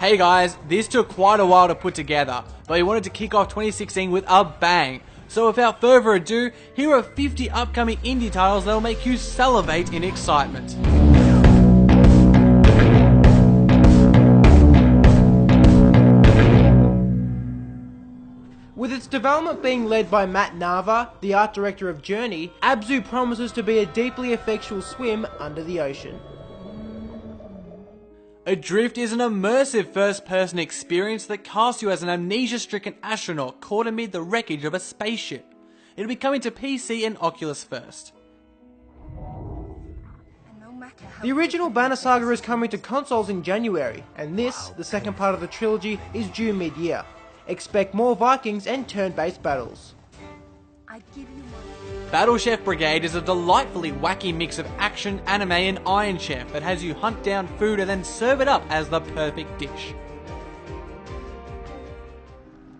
Hey guys, this took quite a while to put together, but we wanted to kick off 2016 with a bang. So without further ado, here are 50 upcoming indie titles that will make you salivate in excitement. With its development being led by Matt Nava, the art director of Journey, Abzu promises to be a deeply effectual swim under the ocean. Adrift is an immersive first-person experience that casts you as an amnesia-stricken astronaut caught amid the wreckage of a spaceship. It'll be coming to PC and Oculus first. The original Banner Saga is coming to consoles in January, and this, the second part of the trilogy, is due mid-year. Expect more Vikings and turn-based battles. Battle Chef Brigade is a delightfully wacky mix of action, anime and Iron Chef that has you hunt down food and then serve it up as the perfect dish.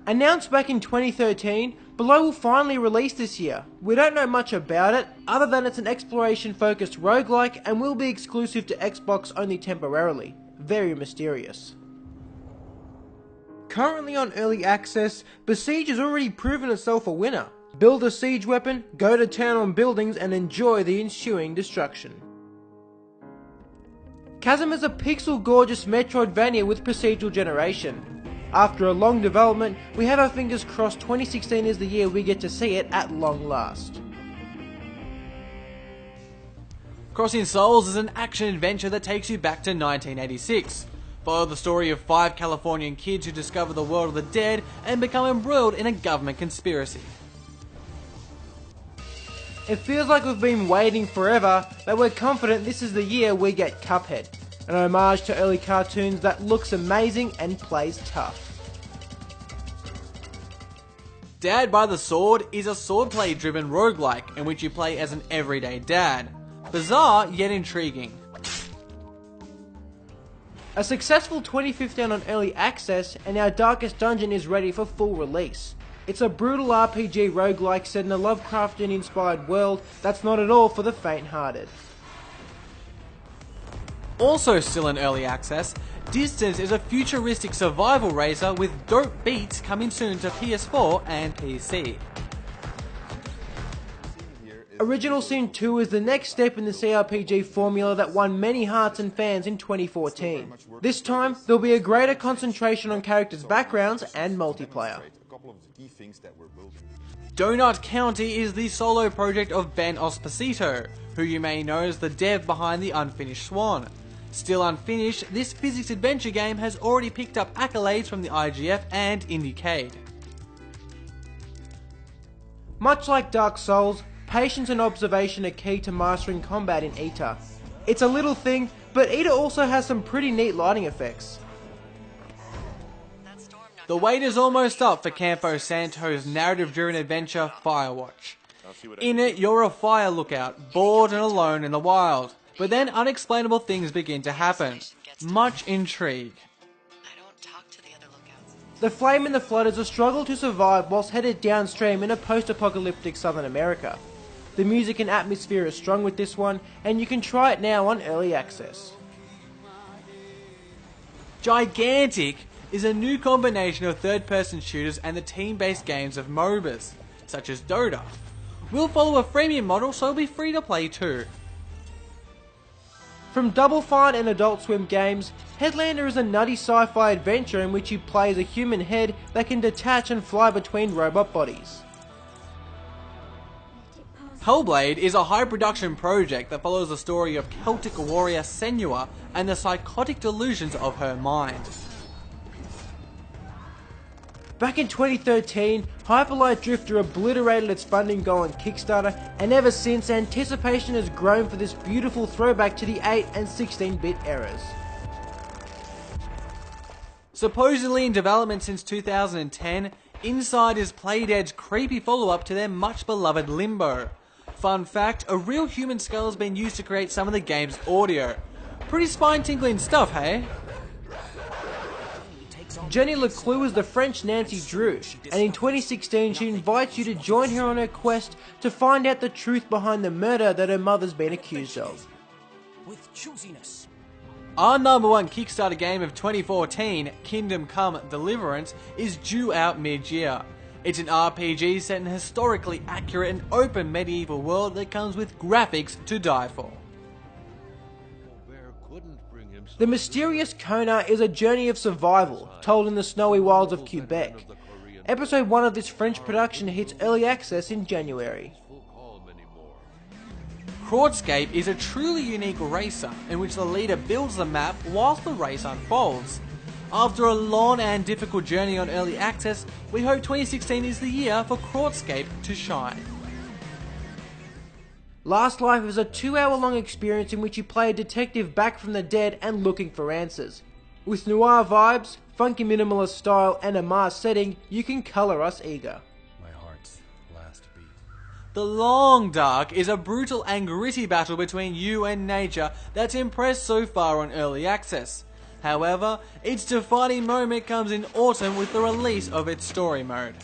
Announced back in 2013, Below will finally release this year. We don't know much about it, other than it's an exploration-focused roguelike and will be exclusive to Xbox only temporarily. Very mysterious. Currently on early access, Besiege has already proven itself a winner. Build a siege weapon, go to town on buildings and enjoy the ensuing destruction. Chasm is a pixel-gorgeous Metroidvania with procedural generation. After a long development, we have our fingers crossed 2016 is the year we get to see it at long last. Crossing Souls is an action-adventure that takes you back to 1986. Follow the story of 5 Californian kids who discover the world of the dead and become embroiled in a government conspiracy. It feels like we've been waiting forever, but we're confident this is the year we get Cuphead, an homage to early cartoons that looks amazing and plays tough. Dad by the Sword is a swordplay driven roguelike in which you play as an everyday dad. Bizarre yet intriguing. A successful 2015 on early access, and our Darkest Dungeon is ready for full release. It's a brutal RPG roguelike set in a Lovecraftian inspired world that's not at all for the faint-hearted. Also still in early access, Distance is a futuristic survival racer with dope beats coming soon to PS4 and PC. Original Sin 2 is the next step in the CRPG formula that won many hearts and fans in 2014. This time, there'll be a greater concentration on characters' backgrounds and multiplayer. Donut County is the solo project of Ben Esposito, who you may know as the dev behind the Unfinished Swan. Still unfinished, this physics adventure game has already picked up accolades from the IGF and Indiecade. Much like Dark Souls, patience and observation are key to mastering combat in Ita. It's a little thing, but Ita also has some pretty neat lighting effects. The wait is almost up for Campo Santo's narrative-driven adventure Firewatch. In it, you're a fire lookout, bored and alone in the wild, but then unexplainable things begin to happen. Much intrigue. The Flame and the Flooders a struggle to survive whilst headed downstream in a post-apocalyptic Southern America. The music and atmosphere is strong with this one, and you can try it now on early access. Gigantic is a new combination of third-person shooters and the team-based games of MOBAs, such as Dota. We'll follow a freemium model, so it'll be free to play too. From Double Fine and Adult Swim games, Headlander is a nutty sci-fi adventure in which you play as a human head that can detach and fly between robot bodies. Hellblade is a high-production project that follows the story of Celtic warrior Senua and the psychotic delusions of her mind. Back in 2013, Hyperlight Drifter obliterated its funding goal on Kickstarter, and ever since, anticipation has grown for this beautiful throwback to the 8 and 16-bit eras. Supposedly in development since 2010, Inside is Playdead's creepy follow-up to their much-beloved Limbo. Fun fact, a real human skull has been used to create some of the game's audio. Pretty spine-tingling stuff, hey? Jenny Leclue is the French Nancy Drew, and in 2016 she invites you to join her on her quest to find out the truth behind the murder that her mother's been accused of. Our number one Kickstarter game of 2014, Kingdom Come Deliverance, is due out mid-year. It's an RPG set in a historically accurate and open medieval world that comes with graphics to die for. The Mysterious Kona is a journey of survival, told in the snowy wilds of Quebec. Episode 1 of this French production hits early access in January. Quartscape is a truly unique racer in which the leader builds the map whilst the race unfolds. After a long and difficult journey on early access, we hope 2016 is the year for Quartscape to shine. Last Life is a 2-hour-long experience in which you play a detective back from the dead and looking for answers. With noir vibes, funky minimalist style and a Mars setting, you can colour us eager. My heart's last beat. The Long Dark is a brutal and gritty battle between you and nature that's impressed so far on early access. However, its defining moment comes in autumn with the release of its story mode.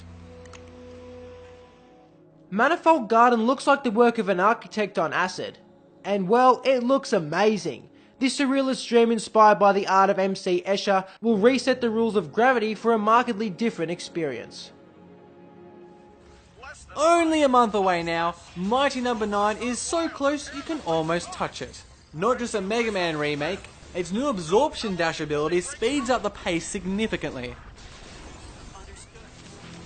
Manifold Garden looks like the work of an architect on acid. And well, it looks amazing. This surrealist dream inspired by the art of MC Escher will reset the rules of gravity for a markedly different experience. Only a month away now, Mighty No. 9 is so close you can almost touch it. Not just a Mega Man remake, its new absorption dash ability speeds up the pace significantly.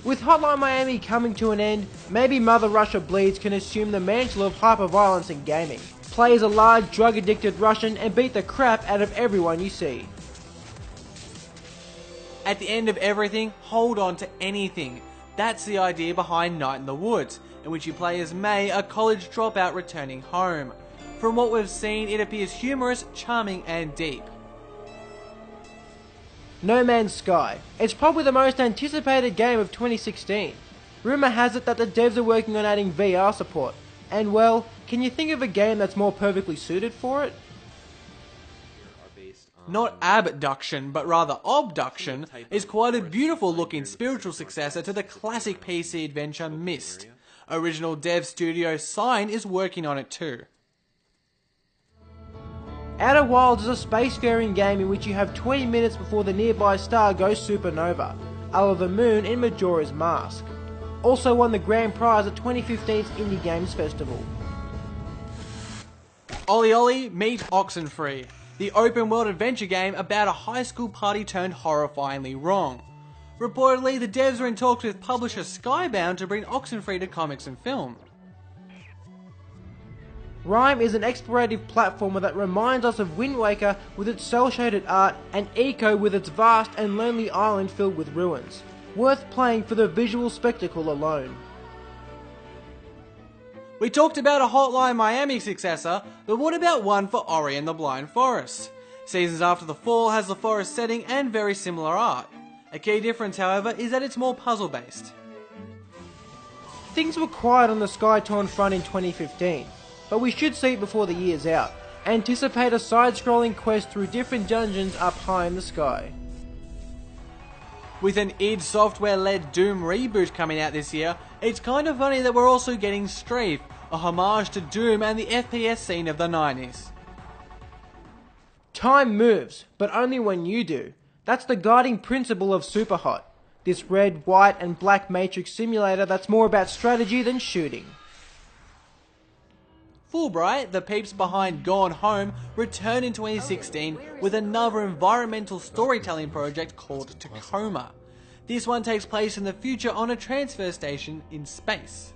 With Hotline Miami coming to an end, maybe Mother Russia Bleeds can assume the mantle of hyperviolence in gaming. Play as a large drug-addicted Russian and beat the crap out of everyone you see. At the end of everything, hold on to anything. That's the idea behind Night in the Woods, in which you play as May, a college dropout returning home. From what we've seen, it appears humorous, charming and deep. No Man's Sky. It's probably the most anticipated game of 2016. Rumour has it that the devs are working on adding VR support. And well, can you think of a game that's more perfectly suited for it? Not Abduction, but rather Obduction, is quite a beautiful looking spiritual successor to the classic PC adventure Myst. Original dev studio Sign is working on it too. Outer Wilds is a spacefaring game in which you have 20 minutes before the nearby star goes supernova, Other the Moon in Majora's Mask. Also won the grand prize at 2015's Indie Games Festival. Ollie Ollie meet Oxenfree, the open world adventure game about a high school party turned horrifyingly wrong. Reportedly, the devs are in talks with publisher Skybound to bring Oxenfree to comics and film. Rime is an explorative platformer that reminds us of Wind Waker with its cel-shaded art and Eco with its vast and lonely island filled with ruins. Worth playing for the visual spectacle alone. We talked about a Hotline Miami successor, but what about one for Ori and the Blind Forest? Seasons After the Fall has the forest setting and very similar art. A key difference, however, is that it's more puzzle based. Things were quiet on the Sky-Torn front in 2015. But we should see it before the year's out. Anticipate a side-scrolling quest through different dungeons up high in the sky. With an id Software-led Doom reboot coming out this year, it's kind of funny that we're also getting Strafe, a homage to Doom and the FPS scene of the 90s. Time moves, but only when you do. That's the guiding principle of Superhot. This red, white and black matrix simulator that's more about strategy than shooting. Fulbright, the peeps behind Gone Home, return in 2016 with another environmental storytelling project called Tacoma. This one takes place in the future on a transfer station in space.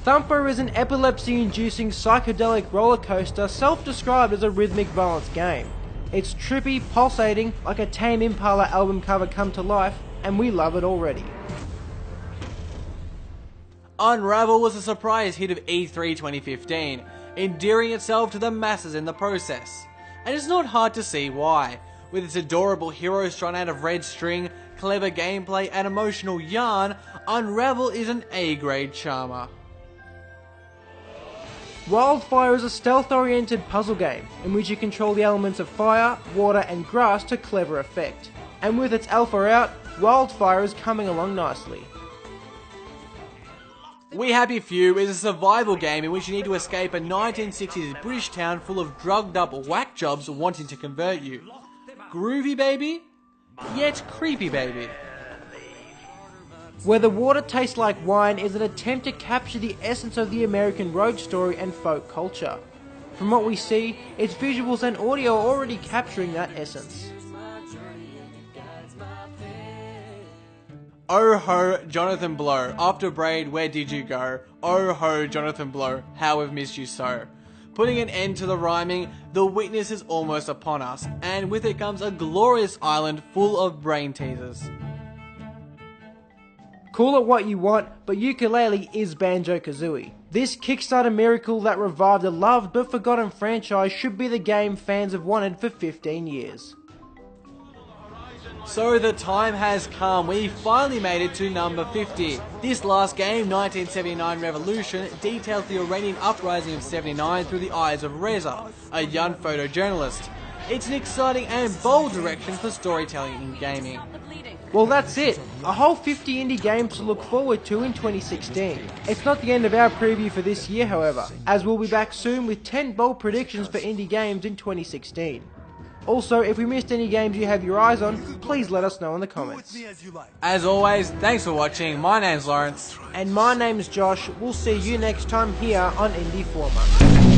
Thumper is an epilepsy-inducing psychedelic roller coaster self-described as a rhythmic violence game. It's trippy, pulsating, like a Tame Impala album cover come to life, and we love it already. Unravel was a surprise hit of E3 2015, endearing itself to the masses in the process. And it's not hard to see why. With its adorable hero strung out of red string, clever gameplay and emotional yarn, Unravel is an A-grade charmer. Wildfire is a stealth-oriented puzzle game, in which you control the elements of fire, water and grass to clever effect. And with its alpha out, Wildfire is coming along nicely. We Happy Few is a survival game in which you need to escape a 1960s British town full of drugged up whack jobs wanting to convert you. Groovy baby, yet creepy baby. Where the water tastes like wine is an attempt to capture the essence of the American road story and folk culture. From what we see, its visuals and audio are already capturing that essence. Oh ho, Jonathan Blow. After Braid, where did you go? Oh ho, Jonathan Blow. How we've missed you so. Putting an end to the rhyming, the witness is almost upon us, and with it comes a glorious island full of brain teasers. Call it what you want, but ukulele is Banjo-Kazooie. This Kickstarter miracle that revived a loved but forgotten franchise should be the game fans have wanted for 15 years. So the time has come. We finally made it to number 50. This last game, 1979 Revolution, details the Iranian uprising of 79 through the eyes of Reza, a young photojournalist. It's an exciting and bold direction for storytelling in gaming. Well, that's it. A whole 50 indie games to look forward to in 2016. It's not the end of our preview for this year, however, as we'll be back soon with 10 bold predictions for indie games in 2016. Also, if we missed any games you have your eyes on, please let us know in the comments. As always, thanks for watching. My name's Lawrence. And my name's Josh. We'll see you next time here on Indie Informer.